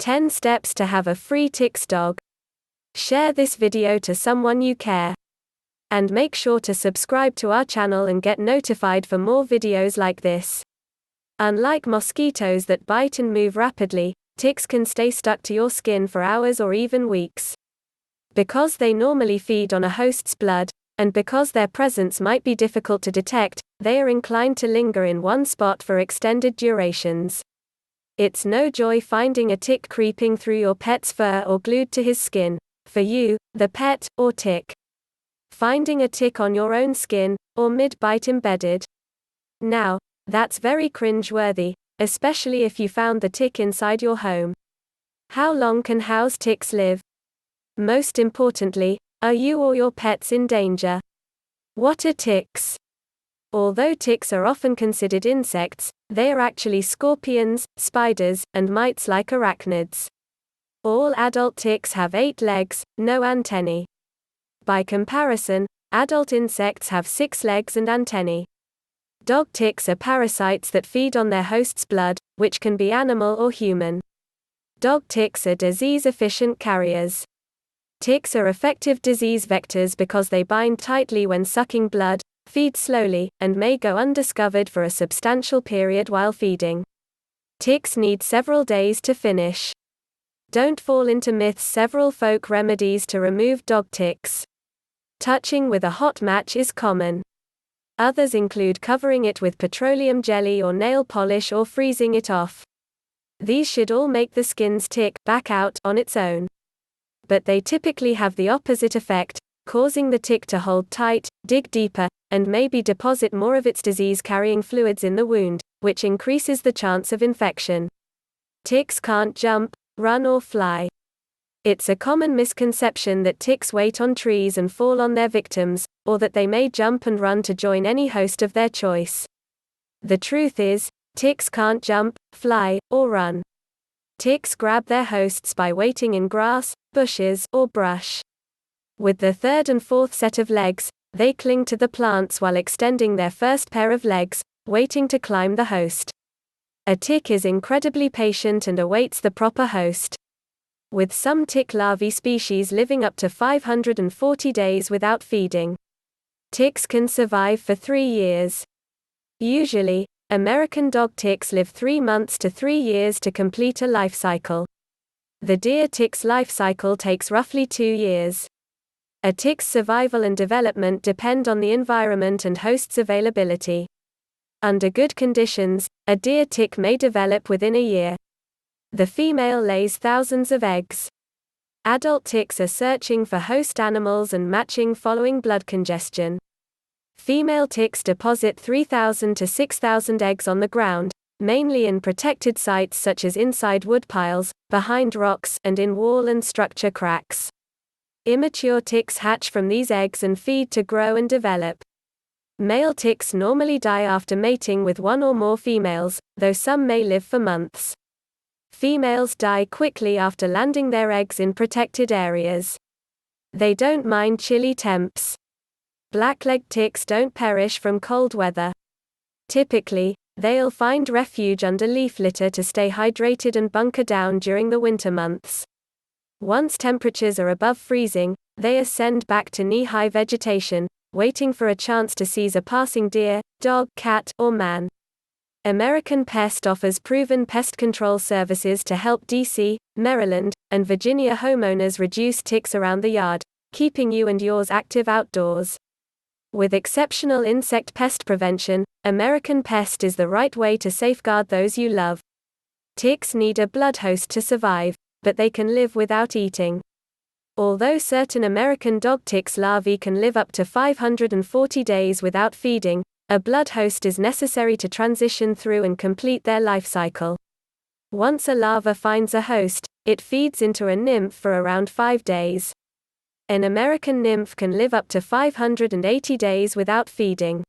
10 steps to have a free ticks dog. Share this video to someone you care. And make sure to subscribe to our channel and get notified for more videos like this. Unlike mosquitoes that bite and move rapidly, ticks can stay stuck to your skin for hours or even weeks. Because they normally feed on a host's blood, and because their presence might be difficult to detect, they are inclined to linger in one spot for extended durations. It's no joy finding a tick creeping through your pet's fur or glued to his skin, for you, the pet, or tick. Finding a tick on your own skin, or mid-bite embedded. Now, that's very cringe-worthy, especially if you found the tick inside your home. How long can house ticks live? Most importantly, are you or your pets in danger? What are ticks? Although ticks are often considered insects, they are actually scorpions, spiders, and mites like arachnids. All adult ticks have 8 legs, no antennae. By comparison, adult insects have 6 legs and antennae. Dog ticks are parasites that feed on their host's blood, which can be animal or human. Dog ticks are disease-efficient carriers. Ticks are effective disease vectors because they bind tightly when sucking blood, feed slowly, and may go undiscovered for a substantial period while feeding. Ticks need several days to finish. Don't fall into myths. Several folk remedies to remove dog ticks. Touching with a hot match is common. Others include covering it with petroleum jelly or nail polish or freezing it off. These should all make the skin's tick back out on its own. But they typically have the opposite effect, causing the tick to hold tight, dig deeper, and maybe deposit more of its disease-carrying fluids in the wound, which increases the chance of infection. Ticks can't jump, run or fly. It's a common misconception that ticks wait on trees and fall on their victims, or that they may jump and run to join any host of their choice. The truth is, ticks can't jump, fly, or run. Ticks grab their hosts by waiting in grass, bushes, or brush. With the third and fourth set of legs, they cling to the plants while extending their first pair of legs, waiting to climb the host. A tick is incredibly patient and awaits the proper host. With some tick larvae species living up to 540 days without feeding. Ticks can survive for 3 years. Usually, American dog ticks live 3 months to 3 years to complete a life cycle. The deer tick's life cycle takes roughly 2 years. A tick's survival and development depend on the environment and host's availability. Under good conditions, a deer tick may develop within a year. The female lays thousands of eggs. Adult ticks are searching for host animals and matching following blood congestion. Female ticks deposit 3,000 to 6,000 eggs on the ground, mainly in protected sites such as inside woodpiles, behind rocks, and in wall and structure cracks. Immature ticks hatch from these eggs and feed to grow and develop. Male ticks normally die after mating with one or more females, though some may live for months. Females die quickly after landing their eggs in protected areas. They don't mind chilly temps. Black-legged ticks don't perish from cold weather. Typically, they'll find refuge under leaf litter to stay hydrated and bunker down during the winter months. Once temperatures are above freezing, they ascend back to knee-high vegetation, waiting for a chance to seize a passing deer, dog, cat, or man. American Pest offers proven pest control services to help DC, Maryland, and Virginia homeowners reduce ticks around the yard, keeping you and yours active outdoors. With exceptional insect pest prevention, American Pest is the right way to safeguard those you love. Ticks need a blood host to survive, but they can live without eating. Although certain American dog ticks larvae can live up to 540 days without feeding, a blood host is necessary to transition through and complete their life cycle. Once a larva finds a host, it feeds into a nymph for around 5 days. An American nymph can live up to 580 days without feeding.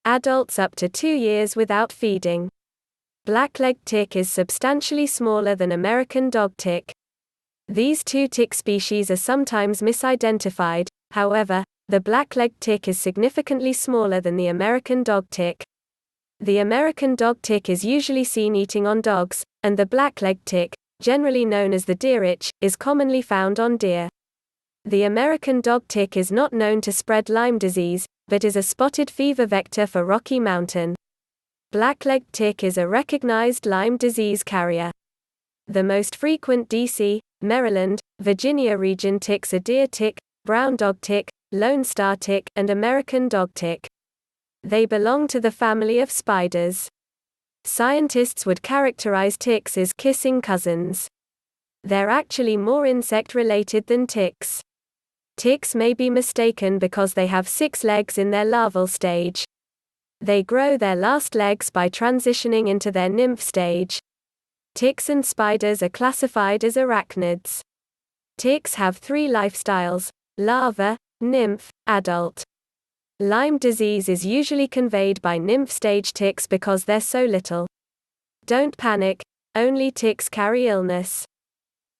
Adults up to 2 years without feeding. Black-legged tick is substantially smaller than American dog tick. These two tick species are sometimes misidentified, however, the black-legged tick is significantly smaller than the American dog tick. The American dog tick is usually seen eating on dogs, and the black-legged tick, generally known as the deer itch, is commonly found on deer. The American dog tick is not known to spread Lyme disease, but is a spotted fever vector for Rocky Mountain. Black-legged tick is a recognized Lyme disease carrier. The most frequent DC, Maryland, Virginia region ticks are deer tick, brown dog tick, Lone Star tick, and American dog tick. They belong to the family of spiders. Scientists would characterize ticks as kissing cousins. They're actually more insect-related than ticks. Ticks may be mistaken because they have 6 legs in their larval stage. They grow their last legs by transitioning into their nymph stage. Ticks and spiders are classified as arachnids. Ticks have 3 lifestyles: larva, nymph, adult. Lyme disease is usually conveyed by nymph stage ticks because they're so little. Don't panic, only ticks carry illness.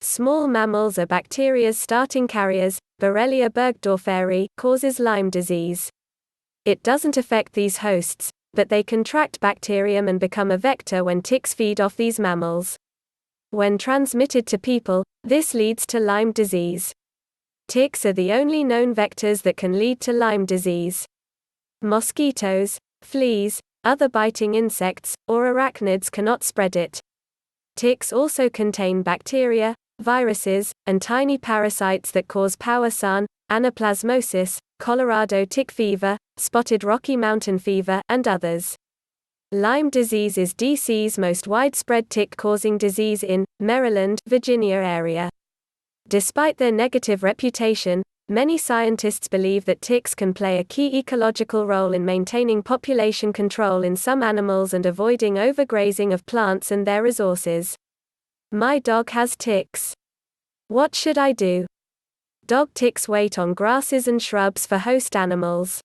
Small mammals are bacteria's starting carriers. Borrelia burgdorferi causes Lyme disease. It doesn't affect these hosts, but they contract bacterium and become a vector when ticks feed off these mammals. When transmitted to people, this leads to Lyme disease. Ticks are the only known vectors that can lead to Lyme disease. Mosquitoes, fleas, other biting insects, or arachnids cannot spread it. Ticks also contain bacteria, viruses, and tiny parasites that cause Powassan, anaplasmosis, Colorado tick fever, spotted Rocky Mountain fever, and others. Lyme disease is DC's most widespread tick-causing disease in Maryland, Virginia area. Despite their negative reputation, many scientists believe that ticks can play a key ecological role in maintaining population control in some animals and avoiding overgrazing of plants and their resources. My dog has ticks. What should I do? Dog ticks wait on grasses and shrubs for host animals.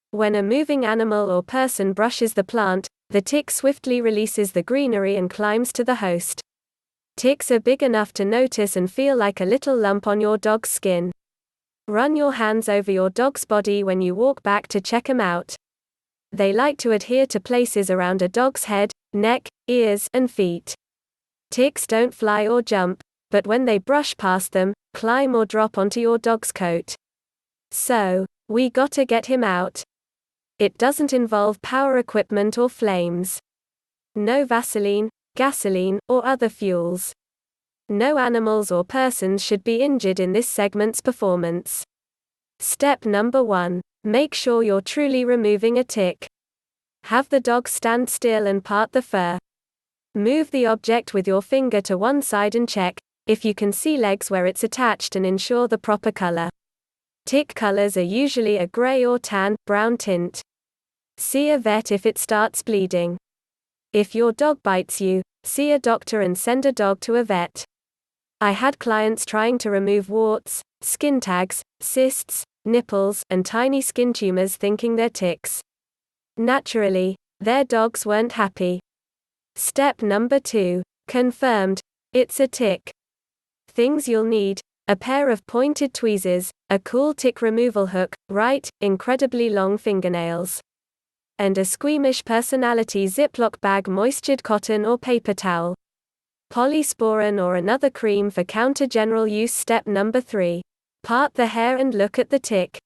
When a moving animal or person brushes the plant, the tick swiftly releases the greenery and climbs to the host. Ticks are big enough to notice and feel like a little lump on your dog's skin. Run your hands over your dog's body when you walk back to check them out. They like to adhere to places around a dog's head, neck, ears, and feet. Ticks don't fly or jump, but when they brush past them, climb or drop onto your dog's coat. So, we gotta get him out. It doesn't involve power equipment or flames. No Vaseline, gasoline, or other fuels. No animals or persons should be injured in this segment's performance. Step number 1. Make sure you're truly removing a tick. Have the dog stand still and part the fur. Move the object with your finger to one side and check, if you can see legs where it's attached, and ensure the proper color. Tick colors are usually a gray or tan, brown tint. See a vet if it starts bleeding. If your dog bites you, see a doctor and send a dog to a vet. I had clients trying to remove warts, skin tags, cysts, nipples, and tiny skin tumors thinking they're ticks. Naturally, their dogs weren't happy. Step number 2. Confirmed. It's a tick. Things you'll need: a pair of pointed tweezers, a cool tick removal hook, right, incredibly long fingernails, and a squeamish personality Ziploc bag, moistured cotton or paper towel. Polysporin or another cream for counter general use. Step number 3. Part the hair and look at the tick.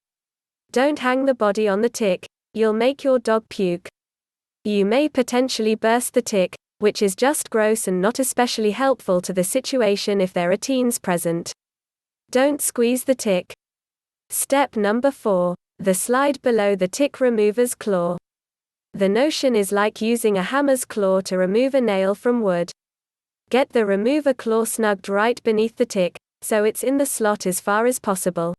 Don't hang the body on the tick, you'll make your dog puke. You may potentially burst the tick, which is just gross and not especially helpful to the situation if there are teens present. Don't squeeze the tick. Step number 4. The slide below the tick remover's claw. The notion is like using a hammer's claw to remove a nail from wood. Get the remover claw snugged right beneath the tick, so it's in the slot as far as possible.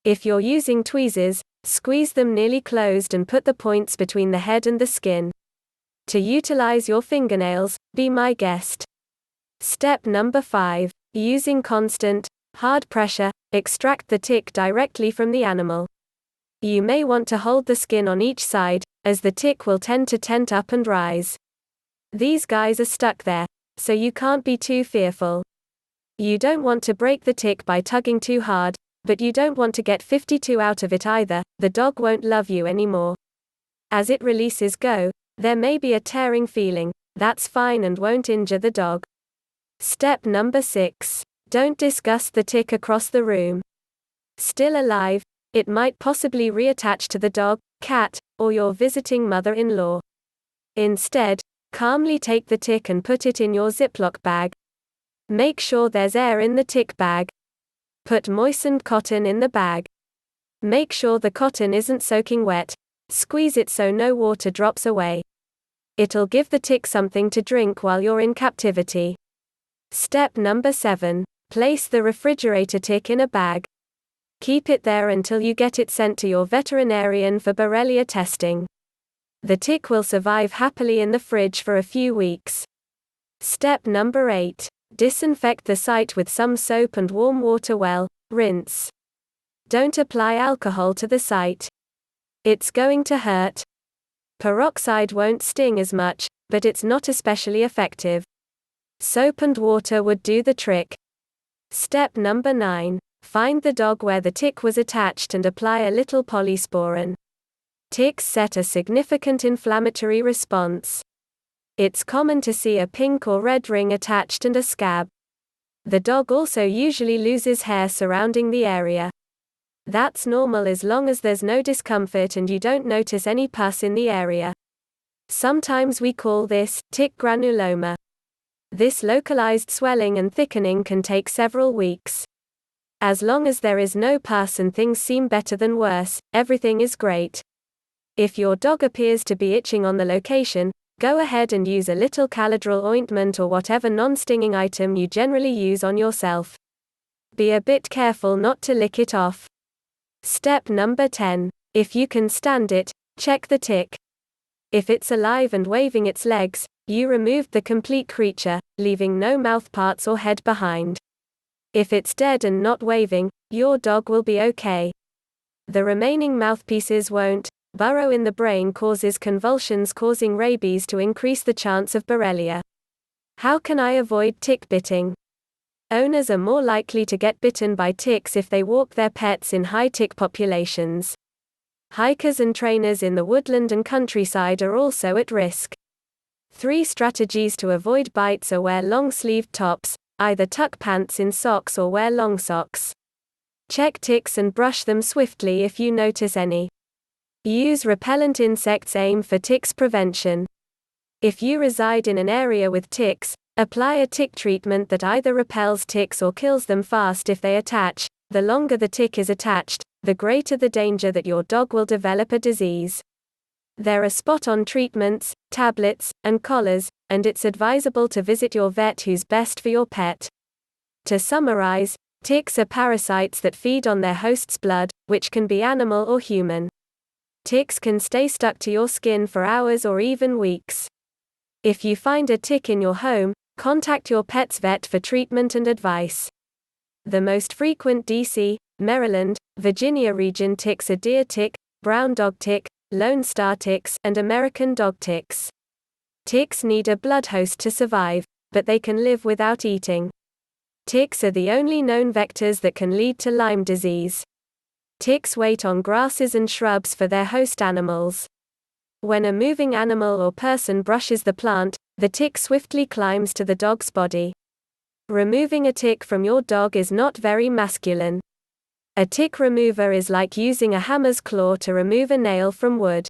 If you're using tweezers, squeeze them nearly closed and put the points between the head and the skin. To utilize your fingernails, be my guest. Step number 5. Using constant, hard pressure, extract the tick directly from the animal. You may want to hold the skin on each side, as the tick will tend to tent up and rise. These guys are stuck there, so you can't be too fearful. You don't want to break the tick by tugging too hard, but you don't want to get 52 out of it either. The dog won't love you anymore. As it releases go, there may be a tearing feeling. That's fine and won't injure the dog. Step number 6. Don't discuss the tick across the room. Still alive, it might possibly reattach to the dog, cat, or your visiting mother-in-law. Instead, calmly take the tick and put it in your Ziploc bag. Make sure there's air in the tick bag. Put moistened cotton in the bag. Make sure the cotton isn't soaking wet. Squeeze it so no water drops away. It'll give the tick something to drink while you're in captivity. Step number 7. Place the refrigerator tick in a bag. Keep it there until you get it sent to your veterinarian for Borrelia testing. The tick will survive happily in the fridge for a few weeks. Step number 8. Disinfect the site with some soap and warm water well, rinse. Don't apply alcohol to the site. It's going to hurt. Peroxide won't sting as much, but it's not especially effective. Soap and water would do the trick. Step number 9. Find the dog where the tick was attached and apply a little polysporin. Ticks set a significant inflammatory response. It's common to see a pink or red ring attached and a scab. The dog also usually loses hair surrounding the area. That's normal as long as there's no discomfort and you don't notice any pus in the area. Sometimes we call this tick granuloma. This localized swelling and thickening can take several weeks. As long as there is no pus and things seem better than worse, everything is great. If your dog appears to be itching on the location, go ahead and use a little Caladryl ointment or whatever non-stinging item you generally use on yourself. Be a bit careful not to lick it off. Step number 10. If you can stand it, check the tick. If it's alive and waving its legs, you removed the complete creature, leaving no mouthparts or head behind. If it's dead and not waving, your dog will be okay. The remaining mouthpieces won't. Burrow in the brain causes convulsions causing rabies to increase the chance of Borrelia. How can I avoid tick biting? Owners are more likely to get bitten by ticks if they walk their pets in high tick populations. Hikers and trainers in the woodland and countryside are also at risk. 3 strategies to avoid bites are: wear long-sleeved tops, either tuck pants in socks or wear long socks. Check ticks and brush them swiftly if you notice any. Use repellent insects. Aim for ticks prevention. If you reside in an area with ticks, apply a tick treatment that either repels ticks or kills them fast if they attach. The longer the tick is attached, the greater the danger that your dog will develop a disease. There are spot-on treatments, tablets, and collars, and it's advisable to visit your vet who's best for your pet. To summarize, ticks are parasites that feed on their host's blood, which can be animal or human. Ticks can stay stuck to your skin for hours or even weeks. If you find a tick in your home, contact your pet's vet for treatment and advice. The most frequent DC, Maryland, Virginia region ticks are deer tick, brown dog tick, Lone Star ticks, and American dog ticks. Ticks need a blood host to survive, but they can live without eating. Ticks are the only known vectors that can lead to Lyme disease. Ticks wait on grasses and shrubs for their host animals. When a moving animal or person brushes the plant, the tick swiftly climbs to the dog's body. Removing a tick from your dog is not very masculine. A tick remover is like using a hammer's claw to remove a nail from wood.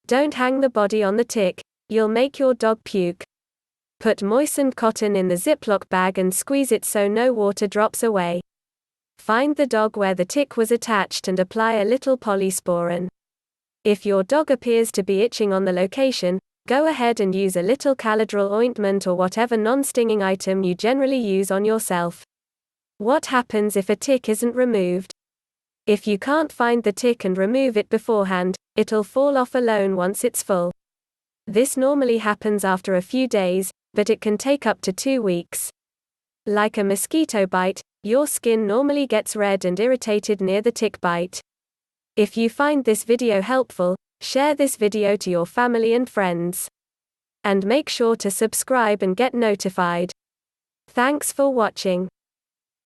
Don't hang the body on the tick, you'll make your dog puke. Put moistened cotton in the Ziploc bag and squeeze it so no water drops away. Find the dog where the tick was attached and apply a little polysporin. If your dog appears to be itching on the location, go ahead and use a little Caladryl ointment or whatever non-stinging item you generally use on yourself. What happens if a tick isn't removed? If you can't find the tick and remove it beforehand, it'll fall off alone once it's full. This normally happens after a few days, but it can take up to 2 weeks. Like a mosquito bite, your skin normally gets red and irritated near the tick bite. If you find this video helpful, share this video to your family and friends. And make sure to subscribe and get notified. Thanks for watching.